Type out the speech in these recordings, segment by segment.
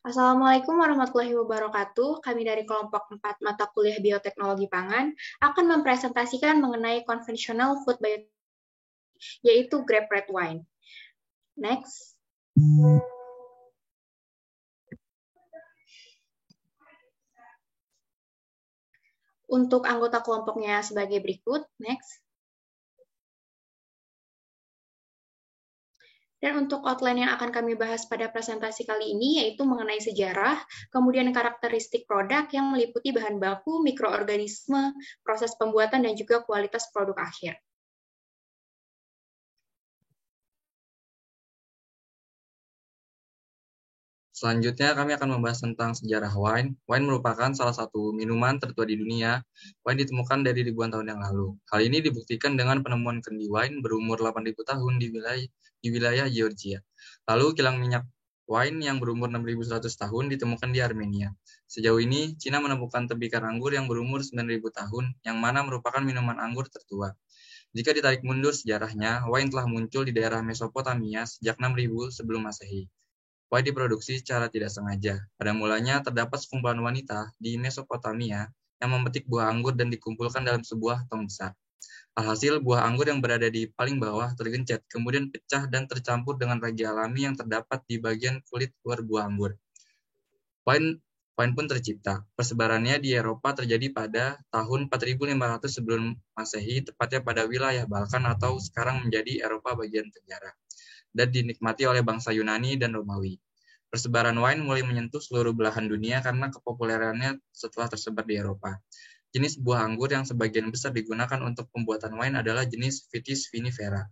Assalamualaikum warahmatullahi wabarakatuh. Kami dari kelompok 4 mata kuliah Bioteknologi Pangan akan mempresentasikan mengenai conventional food yaitu grape red wine. Next. Untuk anggota kelompoknya sebagai berikut. Next. Dan untuk outline yang akan kami bahas pada presentasi kali ini yaitu mengenai sejarah, kemudian karakteristik produk yang meliputi bahan baku, mikroorganisme, proses pembuatan, dan juga kualitas produk akhir. Selanjutnya, kami akan membahas tentang sejarah wine. Wine merupakan salah satu minuman tertua di dunia. Wine ditemukan dari ribuan tahun yang lalu. Hal ini dibuktikan dengan penemuan kendi wine berumur 8.000 tahun di wilayah Georgia. Lalu, kilang minyak wine yang berumur 6.100 tahun ditemukan di Armenia. Sejauh ini, Cina menemukan tebikar anggur yang berumur 9.000 tahun, yang mana merupakan minuman anggur tertua. Jika ditarik mundur sejarahnya, wine telah muncul di daerah Mesopotamia sejak 6.000 sebelum Masehi. Wine diproduksi secara tidak sengaja. Pada mulanya, terdapat sekumpulan wanita di Mesopotamia yang memetik buah anggur dan dikumpulkan dalam sebuah tong besar. Alhasil, buah anggur yang berada di paling bawah tergencet, kemudian pecah dan tercampur dengan ragi alami yang terdapat di bagian kulit luar buah anggur. Wine pun tercipta. Persebarannya di Eropa terjadi pada tahun 4.500 sebelum Masehi, tepatnya pada wilayah Balkan atau sekarang menjadi Eropa bagian tenggara, dan dinikmati oleh bangsa Yunani dan Romawi. Persebaran wine mulai menyentuh seluruh belahan dunia karena kepopulerannya setelah tersebar di Eropa. Jenis buah anggur yang sebagian besar digunakan untuk pembuatan wine adalah jenis Vitis vinifera.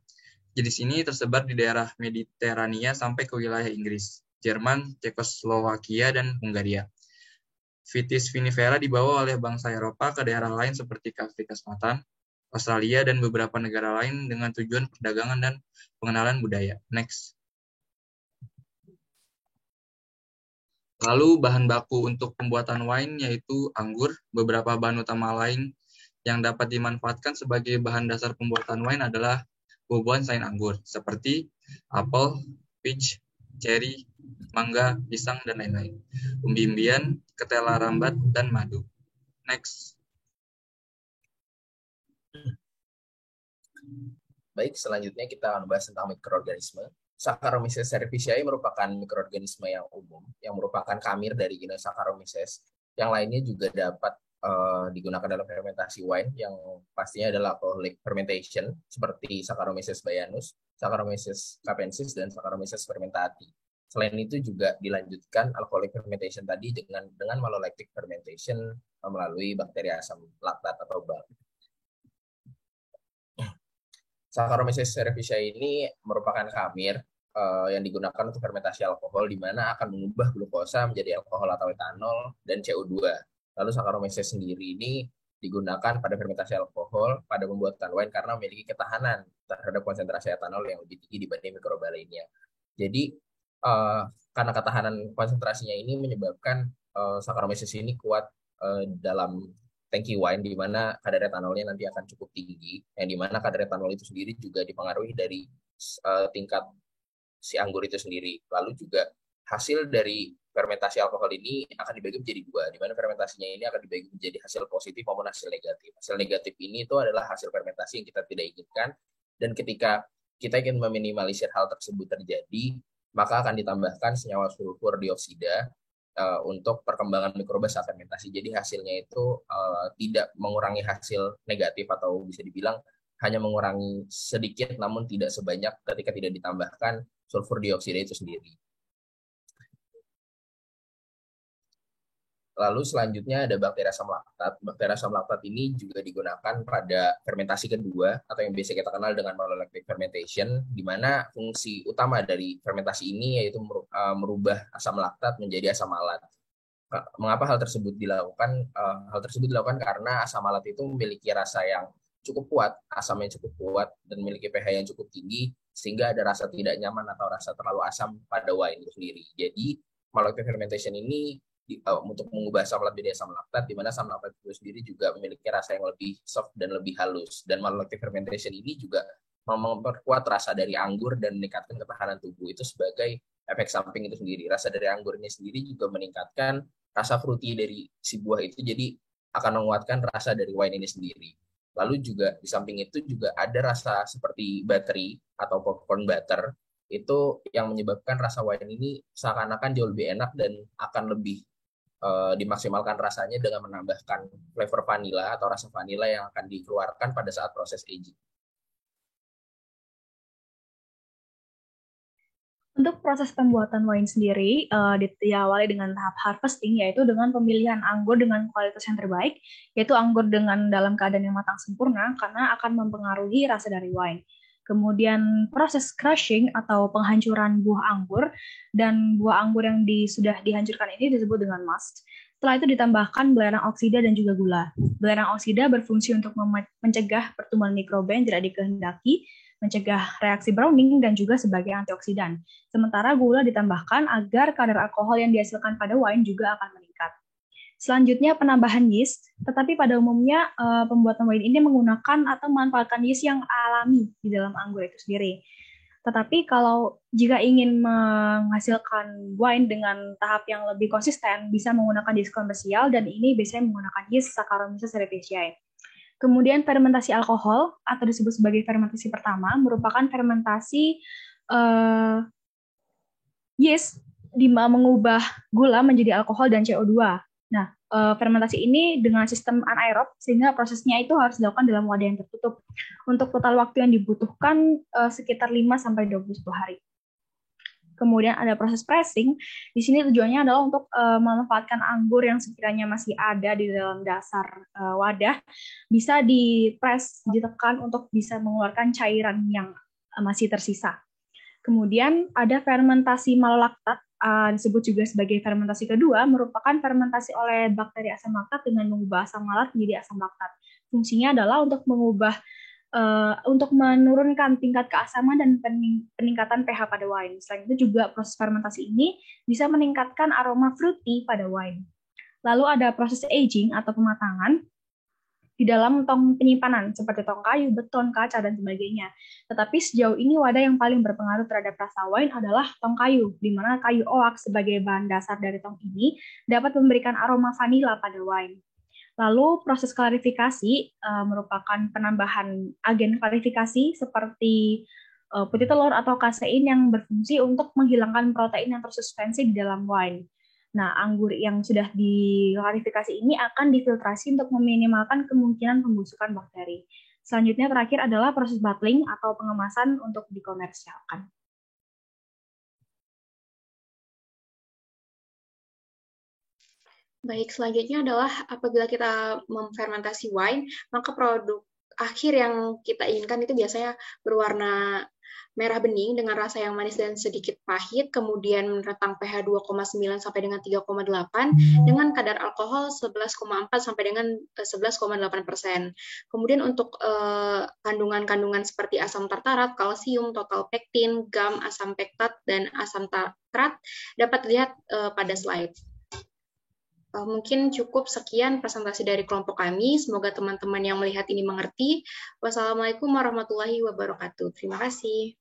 Jenis ini tersebar di daerah Mediterania sampai ke wilayah Inggris, Jerman, Cekoslowakia, dan Hungaria. Vitis vinifera dibawa oleh bangsa Eropa ke daerah lain seperti ke Afrika Selatan, Australia, dan beberapa negara lain dengan tujuan perdagangan dan pengenalan budaya. Next. Lalu bahan baku untuk pembuatan wine yaitu anggur. Beberapa bahan utama lain yang dapat dimanfaatkan sebagai bahan dasar pembuatan wine adalah buah-buahan selain anggur, seperti apel, peach, cherry, mangga, pisang, dan lain-lain. Umbi-umbian, ketela rambat, dan madu. Next. Baik, selanjutnya kita akan membahas tentang mikroorganisme. Saccharomyces cerevisiae merupakan mikroorganisme yang umum, yang merupakan kamir dari genus Saccharomyces. Yang lainnya juga dapat digunakan dalam fermentasi wine, yang pastinya adalah alcoholic fermentation, seperti Saccharomyces bayanus, Saccharomyces capensis, dan Saccharomyces fermentati. Selain itu juga dilanjutkan alcoholic fermentation tadi dengan malolactic fermentation melalui bakteri asam laktat atau BALT. Saccharomyces cerevisiae ini merupakan kamir yang digunakan untuk fermentasi alkohol, di mana akan mengubah glukosa menjadi alkohol atau etanol dan CO2. Lalu Saccharomyces sendiri ini digunakan pada fermentasi alkohol pada pembuatan wine karena memiliki ketahanan terhadap konsentrasi etanol yang lebih tinggi dibanding mikroba lainnya. Jadi karena ketahanan konsentrasinya ini menyebabkan Saccharomyces ini kuat dalam tangki wine, di mana kadar etanolnya nanti akan cukup tinggi, yang di mana kadar etanol itu sendiri juga dipengaruhi dari tingkat si anggur itu sendiri. Lalu juga hasil dari fermentasi alkohol ini akan dibagi menjadi dua, di mana fermentasinya ini akan dibagi menjadi hasil positif maupun hasil negatif. Hasil negatif ini itu adalah hasil fermentasi yang kita tidak inginkan, dan ketika kita ingin meminimalisir hal tersebut terjadi, maka akan ditambahkan senyawa sulfur dioksida untuk perkembangan mikroba saat fermentasi. Jadi hasilnya itu tidak mengurangi hasil negatif, atau bisa dibilang hanya mengurangi sedikit namun tidak sebanyak ketika tidak ditambahkan sulfur dioksida itu sendiri. Lalu selanjutnya ada bakteri asam laktat. Bakteri asam laktat ini juga digunakan pada fermentasi kedua atau yang biasa kita kenal dengan malolactic fermentation, di mana fungsi utama dari fermentasi ini yaitu merubah asam laktat menjadi asam malat. Mengapa hal tersebut dilakukan? Hal tersebut dilakukan karena asam malat itu memiliki rasa yang cukup kuat, asam yang cukup kuat, dan memiliki pH yang cukup tinggi, sehingga ada rasa tidak nyaman atau rasa terlalu asam pada wine itu sendiri. Jadi malolactic fermentation ini untuk mengubah asam malat menjadi asam laktat, di mana asam laktat itu sendiri juga memiliki rasa yang lebih soft dan lebih halus. Dan malolactic fermentation ini juga memperkuat rasa dari anggur dan meningkatkan ketahanan tubuh. Itu sebagai efek samping itu sendiri. Rasa dari anggurnya sendiri juga meningkatkan rasa fruity dari si buah itu, jadi akan menguatkan rasa dari wine ini sendiri. Lalu juga di samping itu juga ada rasa seperti buttery atau popcorn butter, itu yang menyebabkan rasa wine ini seakan-akan jauh lebih enak dan akan lebih dimaksimalkan rasanya dengan menambahkan flavor vanilla atau rasa vanilla yang akan dikeluarkan pada saat proses aging. Untuk proses pembuatan wine sendiri diawali dengan tahap harvesting, yaitu dengan pemilihan anggur dengan kualitas yang terbaik, yaitu anggur dengan dalam keadaan yang matang sempurna, karena akan mempengaruhi rasa dari wine. Kemudian proses crushing atau penghancuran buah anggur, dan buah anggur yang sudah dihancurkan ini disebut dengan must. Setelah itu ditambahkan belerang oksida dan juga gula. Belerang oksida berfungsi untuk mencegah pertumbuhan mikroba yang tidak dikehendaki, mencegah reaksi browning, dan juga sebagai antioksidan. Sementara gula ditambahkan agar kadar alkohol yang dihasilkan pada wine juga akan meningkat. Selanjutnya penambahan yeast, tetapi pada umumnya pembuatan wine ini menggunakan atau memanfaatkan yeast yang alami di dalam anggur itu sendiri. Tetapi kalau jika ingin menghasilkan wine dengan tahap yang lebih konsisten, bisa menggunakan yeast komersial, dan ini biasanya menggunakan yeast Saccharomyces cerevisiae. Kemudian fermentasi alkohol atau disebut sebagai fermentasi pertama merupakan fermentasi yeast mengubah gula menjadi alkohol dan CO2. Nah, fermentasi ini dengan sistem anaerob sehingga prosesnya itu harus dilakukan dalam wadah yang tertutup. Untuk total waktu yang dibutuhkan sekitar 5-20 hari. Kemudian ada proses pressing. Di sini tujuannya adalah untuk memanfaatkan anggur yang sekiranya masih ada di dalam dasar wadah, bisa dipress, ditekan untuk bisa mengeluarkan cairan yang masih tersisa. Kemudian ada fermentasi malolaktat, disebut juga sebagai fermentasi kedua, merupakan fermentasi oleh bakteri asam laktat dengan mengubah asam malat menjadi asam laktat. Fungsinya adalah untuk untuk menurunkan tingkat keasaman dan peningkatan pH pada wine. Selain itu juga proses fermentasi ini bisa meningkatkan aroma fruity pada wine. Lalu ada proses aging atau pematangan di dalam tong penyimpanan seperti tong kayu, beton, kaca, dan sebagainya. Tetapi sejauh ini wadah yang paling berpengaruh terhadap rasa wine adalah tong kayu, di mana kayu oak sebagai bahan dasar dari tong ini dapat memberikan aroma vanila pada wine. Lalu proses klarifikasi merupakan penambahan agen klarifikasi seperti putih telur atau kasein yang berfungsi untuk menghilangkan protein yang tersuspensi di dalam wine. Nah, anggur yang sudah diklarifikasi ini akan difiltrasi untuk meminimalkan kemungkinan pembusukan bakteri. Selanjutnya terakhir adalah proses bottling atau pengemasan untuk dikomersialkan. Baik, selanjutnya adalah apabila kita memfermentasi wine, maka produk akhir yang kita inginkan itu biasanya berwarna merah bening dengan rasa yang manis dan sedikit pahit, kemudian rentang pH 2,9 sampai dengan 3,8 dengan kadar alkohol 11,4 sampai dengan 11,8%. Kemudian untuk kandungan-kandungan seperti asam tartarat, kalsium, total pektin, gam, asam pektat, dan asam tartrat dapat dilihat pada slide. Mungkin cukup sekian presentasi dari kelompok kami. Semoga teman-teman yang melihat ini mengerti. Wassalamualaikum warahmatullahi wabarakatuh. Terima kasih.